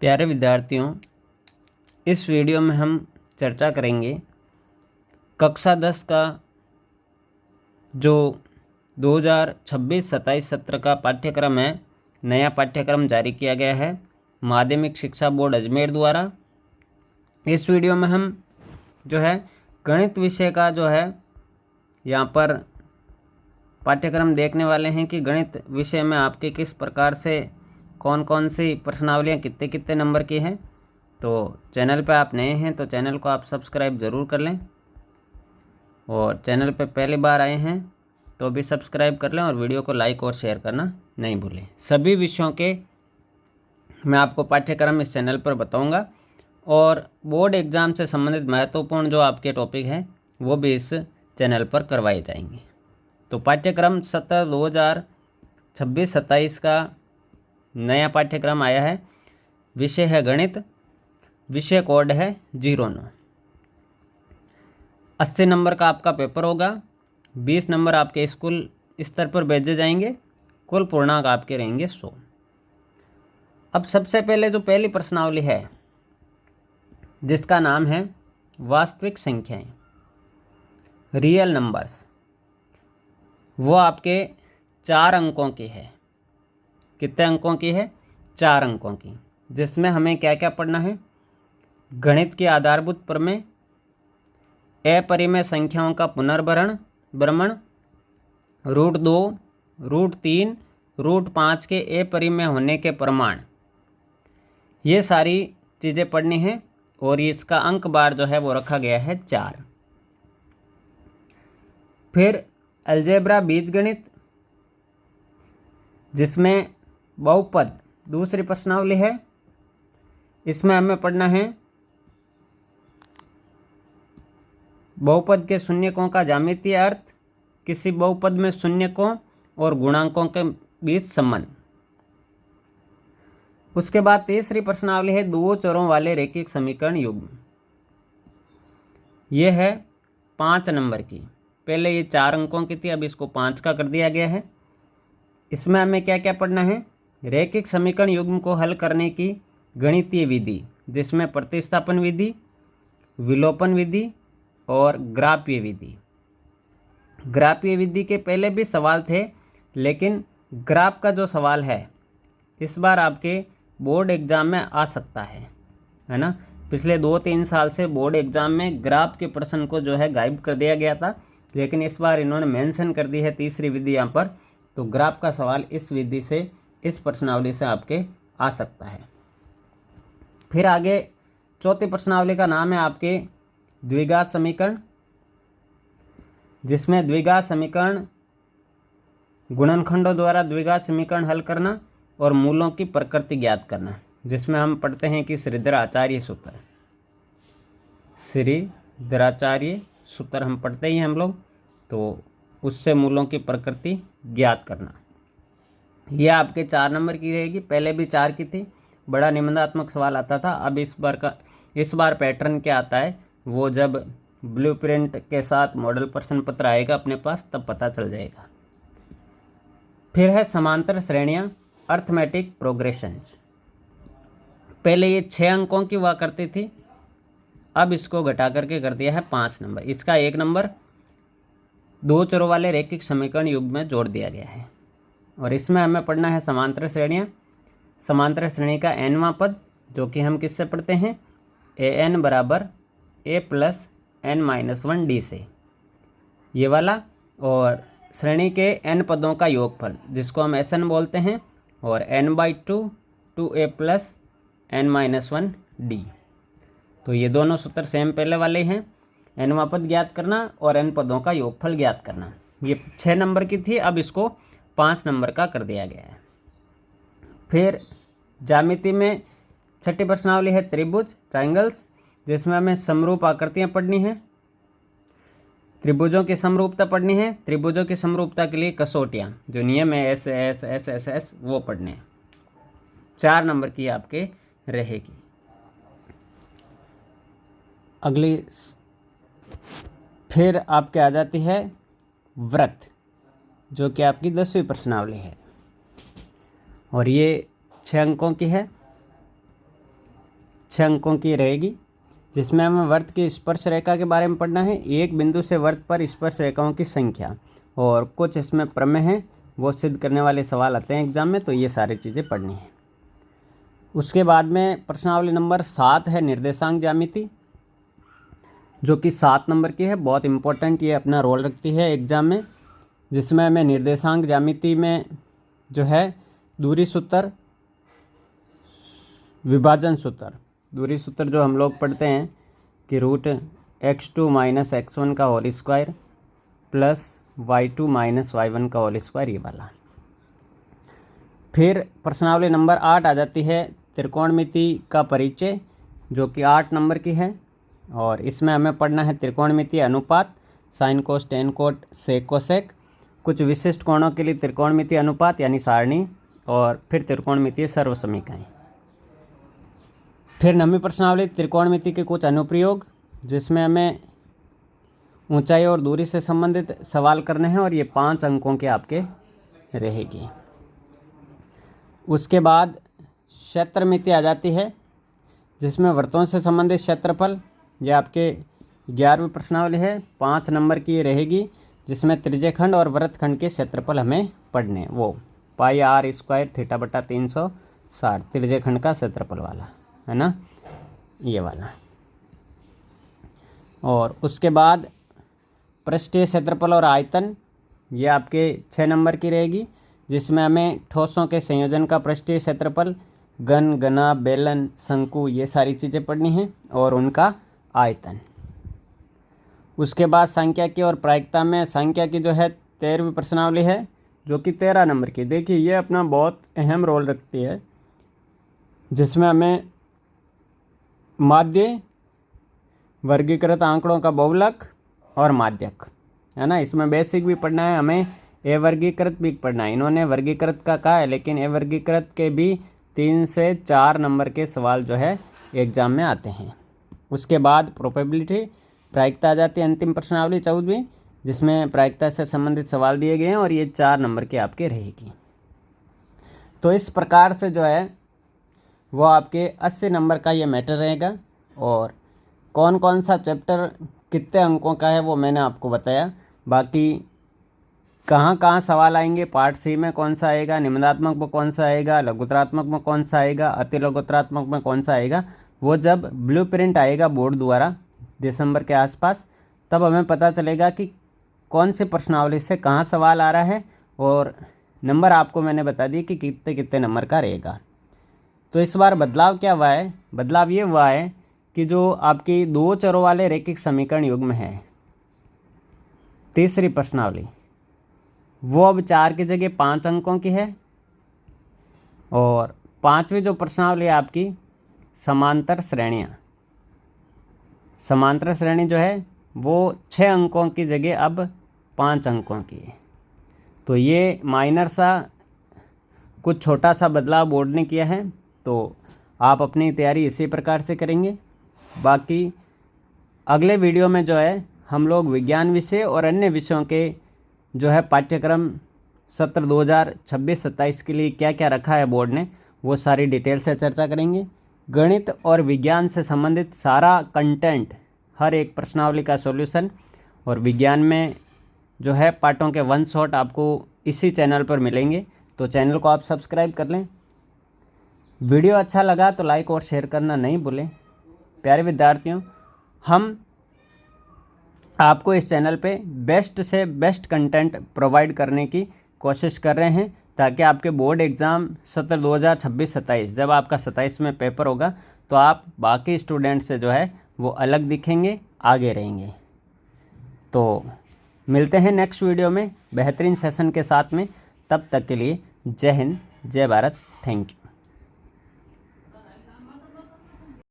प्यारे विद्यार्थियों, इस वीडियो में हम चर्चा करेंगे कक्षा 10 का जो 2026-27 सत्र का पाठ्यक्रम है। नया पाठ्यक्रम जारी किया गया है माध्यमिक शिक्षा बोर्ड अजमेर द्वारा। इस वीडियो में हम जो है गणित विषय का जो है यहाँ पर पाठ्यक्रम देखने वाले हैं कि गणित विषय में आपके किस प्रकार से कौन कौन सी प्रश्नावलियाँ कितने कितने नंबर की हैं। तो चैनल पर आप नए हैं तो चैनल को आप सब्सक्राइब ज़रूर कर लें, और चैनल पर पहली बार आए हैं तो भी सब्सक्राइब कर लें और वीडियो को लाइक और शेयर करना नहीं भूलें। सभी विषयों के मैं आपको पाठ्यक्रम इस चैनल पर बताऊंगा, और बोर्ड एग्ज़ाम से संबंधित महत्वपूर्ण जो आपके टॉपिक हैं वो भी इस चैनल पर करवाए जाएंगे। तो पाठ्यक्रम सत्र 2026-27 का नया पाठ्यक्रम आया है। विषय है गणित, विषय कोड है 09। 80 नंबर का आपका पेपर होगा, 20 नंबर आपके स्कूल स्तर पर भेजे जाएंगे, कुल पूर्णांक आपके रहेंगे 100। अब सबसे पहले जो पहली प्रश्नावली है जिसका नाम है वास्तविक संख्याएं, रियल नंबर्स, वो आपके 4 अंकों की है। कितने अंकों की है? 4 अंकों की। जिसमें हमें क्या क्या पढ़ना है? गणित की आधारभूत प्रमेय, अपरिमेय संख्याओं का पुनर्भ्रमण, √2, √3, √5 के अपरिमेय होने के प्रमाण, ये सारी चीज़ें पढ़नी हैं। और इसका अंक बार जो है वो रखा गया है 4। फिर अलजेब्रा बीजगणित, जिसमें बहुपद दूसरी प्रश्नावली है। इसमें हमें पढ़ना है बहुपद के शून्यकों का ज्यामितीय अर्थ, किसी बहुपद में शून्यकों और गुणांकों के बीच संबंध। उसके बाद तीसरी प्रश्नावली है दो चरों वाले रैखिक समीकरण युग्म। यह है 5 नंबर की। पहले ये 4 अंकों की थी, अब इसको 5 का कर दिया गया है। इसमें हमें क्या क्या पढ़ना है? रैखिक समीकरण युग्म को हल करने की गणितीय विधि, जिसमें प्रतिस्थापन विधि, विलोपन विधि और ग्राफीय विधि। ग्राफीय विधि के पहले भी सवाल थे, लेकिन ग्राफ का जो सवाल है इस बार आपके बोर्ड एग्ज़ाम में आ सकता है ना। पिछले 2-3 साल से बोर्ड एग्ज़ाम में ग्राफ के प्रश्न को जो है गायब कर दिया गया था, लेकिन इस बार इन्होंने मेंशन कर दी है तीसरी विधि यहाँ पर। तो ग्राफ का सवाल इस विधि से, इस प्रश्नावली से आपके आ सकता है। फिर आगे चौथी प्रश्नावली का नाम है आपके द्विघात समीकरण, जिसमें द्विघात समीकरण गुणनखंडों द्वारा द्विघात समीकरण हल करना और मूलों की प्रकृति ज्ञात करना। जिसमें हम पढ़ते हैं कि श्रीधराचार्य सूत्र, श्रीधराचार्य सूत्र हम पढ़ते ही हैं हम लोग, तो उससे मूलों की प्रकृति ज्ञात करना। यह आपके 4 नंबर की रहेगी। पहले भी 4 की थी, बड़ा निबंधात्मक सवाल आता था। अब इस बार पैटर्न क्या आता है वो जब ब्लूप्रिंट के साथ मॉडल प्रश्न पत्र आएगा अपने पास तब पता चल जाएगा। फिर है समांतर श्रेणियां, अर्थमेटिक प्रोग्रेशंस। पहले ये 6 अंकों की हुआ करती थी, अब इसको घटा करके कर दिया है 5 नंबर। इसका 1 नंबर 2 चरों वाले रैखिक समीकरण युग्म में जोड़ दिया गया है। और इसमें हमें पढ़ना है समांतर श्रेणियाँ। समांतर श्रेणी का nवां पद, जो कि हम किससे पढ़ते हैं? an बराबर a + n-1 से, ये वाला। और श्रेणी के n पदों का योगफल, जिसको हम Sn बोलते हैं, और n/2 2a + n-1 d। तो ये दोनों सूत्र सेम पहले वाले हैं, nवां पद ज्ञात करना और n पदों का योगफल ज्ञात करना। ये 6 नंबर की थी, अब इसको 5 नंबर का कर दिया गया है। फिर ज्यामिति में छठी प्रश्नावली है त्रिभुज, ट्रायंगल्स, जिसमें हमें समरूप आकृतियाँ पढ़नी है, त्रिभुजों की समरूपता पढ़नी है। त्रिभुजों की समरूपता के लिए कसौटियाँ, जो नियम है S S S S S, वो पढ़ने हैं। 4 नंबर की आपके रहेगी। अगली फिर आपके आ जाती है व्रत, जो कि आपकी 10वीं प्रश्नावली है, और ये 6 अंकों की है। 6 अंकों की रहेगी, जिसमें हमें वर्त की स्पर्श रेखा के बारे में पढ़ना है, एक बिंदु से वर्त पर स्पर्श रेखाओं की संख्या, और कुछ इसमें प्रमेय हैं वो सिद्ध करने वाले सवाल आते हैं एग्जाम में, तो ये सारी चीज़ें पढ़नी है। उसके बाद में प्रश्नावली नंबर 7 है निर्देशांक ज्यामिति, जो कि 7 नंबर की है। बहुत इंपॉर्टेंट ये अपना रोल रखती है एग्जाम में, जिसमें हमें निर्देशांक ज्यामिति में जो है दूरी सूत्र, विभाजन सूत्र, दूरी सूत्र जो हम लोग पढ़ते हैं कि √(x2 - x1) का whole square plus y2 - y1 का होल स्क्वायर, ये वाला। फिर प्रश्नावली नंबर 8 आ जाती है त्रिकोणमिति का परिचय, जो कि 8 नंबर की है, और इसमें हमें पढ़ना है त्रिकोणमितीय अनुपात, sine cos tan cot sec cosec, कुछ विशिष्ट कोणों के लिए त्रिकोणमितीय अनुपात यानी सारणी, और फिर त्रिकोणमितीय सर्वसमीकरण। फिर 9वीं प्रश्नावली त्रिकोणमिति के कुछ अनुप्रयोग, जिसमें हमें ऊंचाई और दूरी से संबंधित सवाल करने हैं, और ये 5 अंकों के आपके रहेगी। उसके बाद क्षेत्रमिति आ जाती है, जिसमें वृत्तों से संबंधित क्षेत्रफल, यह आपके 11वीं प्रश्नावली है, 5 नंबर की ये रहेगी, जिसमें त्रिज्यखंड और वृत्तखंड के क्षेत्रफल हमें पढ़ने, वो πr² θ/360 त्रिज्यखंड का क्षेत्रफल वाला है ना, ये वाला। और उसके बाद पृष्ठीय क्षेत्रफल और आयतन, ये आपके 6 नंबर की रहेगी, जिसमें हमें ठोसों के संयोजन का पृष्ठीय क्षेत्रफल, घन, घना, बेलन, शंकु, ये सारी चीज़ें पढ़नी हैं, और उनका आयतन। उसके बाद सांख्यिकी और प्रायिकता में सांख्यिकी जो है 13वीं प्रश्नावली है, जो कि 13 नंबर की। देखिए ये अपना बहुत अहम रोल रखती है, जिसमें हमें माध्य, वर्गीकृत आंकड़ों का बहुलक और माध्यक, है ना, इसमें बेसिक भी पढ़ना है, हमें अवर्गीकृत भी पढ़ना है। इन्होंने वर्गीकृत का कहा है, लेकिन अवर्गीकृत के भी 3 से 4 नंबर के सवाल जो है एग्जाम में आते हैं। उसके बाद प्रोबेबिलिटी, प्रायिकता आ जाती है अंतिम प्रश्नावली 14वीं, जिसमें प्रायिकता से संबंधित सवाल दिए गए हैं, और ये 4 नंबर के आपके रहेगी। तो इस प्रकार से जो है वो आपके 80 नंबर का ये मैटर रहेगा, और कौन कौन सा चैप्टर कितने अंकों का है वो मैंने आपको बताया। बाकी कहाँ कहाँ सवाल आएंगे, पार्ट सी में कौन सा आएगा, निम्नात्मक में कौन सा आएगा, लघुत्तरात्मक में कौन सा आएगा, अति लघुत्तरात्मक में कौन सा आएगा, वो जब ब्लूप्रिंट आएगा बोर्ड द्वारा दिसंबर के आसपास, तब हमें पता चलेगा कि कौन से प्रश्नावली से कहाँ सवाल आ रहा है, और नंबर आपको मैंने बता दिए कि कितने कितने नंबर का रहेगा। तो इस बार बदलाव क्या हुआ है, बदलाव ये हुआ है कि जो आपकी 2 चरों वाले रैखिक समीकरण युग्म है, तीसरी प्रश्नावली, वो अब 4 की जगह 5 अंकों की है, और 5वीं जो प्रश्नावली है आपकी समांतर श्रेणियाँ, समांतर श्रेणी जो है वो 6 अंकों की जगह अब 5 अंकों की है। तो ये माइनर सा कुछ छोटा सा बदलाव बोर्ड ने किया है, तो आप अपनी तैयारी इसी प्रकार से करेंगे। बाकी अगले वीडियो में जो है हम लोग विज्ञान विषय और अन्य विषयों के जो है पाठ्यक्रम सत्र 2026-27 के लिए क्या क्या रखा है बोर्ड ने, वो सारी डिटेल से चर्चा करेंगे। गणित और विज्ञान से संबंधित सारा कंटेंट, हर एक प्रश्नावली का सॉल्यूशन, और विज्ञान में जो है पाठों के 1 शॉट आपको इसी चैनल पर मिलेंगे, तो चैनल को आप सब्सक्राइब कर लें। वीडियो अच्छा लगा तो लाइक और शेयर करना नहीं भूलें। प्यारे विद्यार्थियों, हम आपको इस चैनल पे बेस्ट से बेस्ट कंटेंट प्रोवाइड करने की कोशिश कर रहे हैं, ताकि आपके बोर्ड एग्ज़ाम सत्र 2026-27 जब आपका 27 में पेपर होगा, तो आप बाकी स्टूडेंट से जो है वो अलग दिखेंगे, आगे रहेंगे। तो मिलते हैं नेक्स्ट वीडियो में बेहतरीन सेशन के साथ में। तब तक के लिए जय हिंद, जय भारत, थैंक यू।